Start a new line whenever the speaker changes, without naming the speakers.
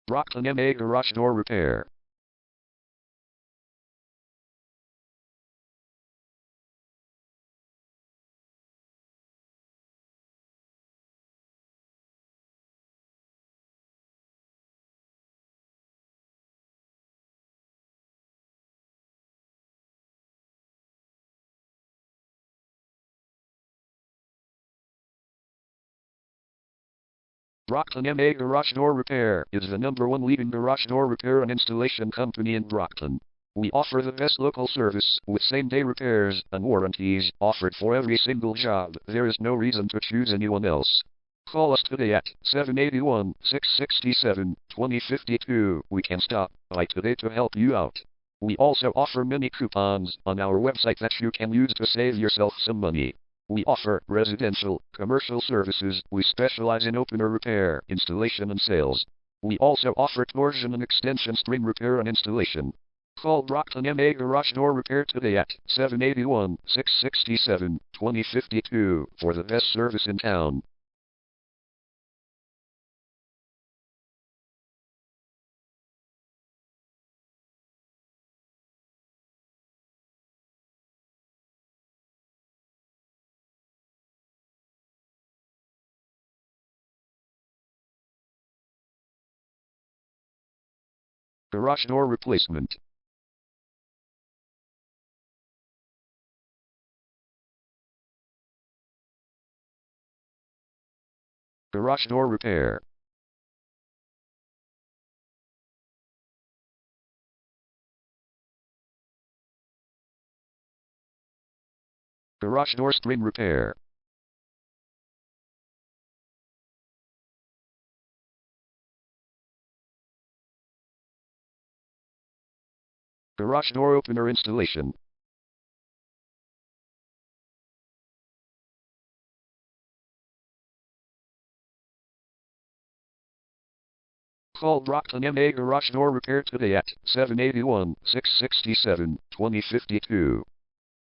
Brockton MA Garage Door Repair. Brockton MA Garage Door Repair is the #1 leading garage door repair and installation company in Brockton. We offer the best local service with same-day repairs and warranties offered for every single job. There is no reason to choose anyone else. Call us today at 781-667-2052. We can stop by today to help you out. We also offer many coupons on our website that you can use to save yourself some money. We offer residential, commercial services. We specialize in opener repair, installation and sales. We also offer torsion and extension string repair and installation. Call Brockton MA Garage Door Repair today at 781-667-2052 for the best service in town. Garage door replacement. Garage door repair. Garage door string repair. Garage door opener installation. Call Brockton MA Garage Door Repair today at 781-667-2052.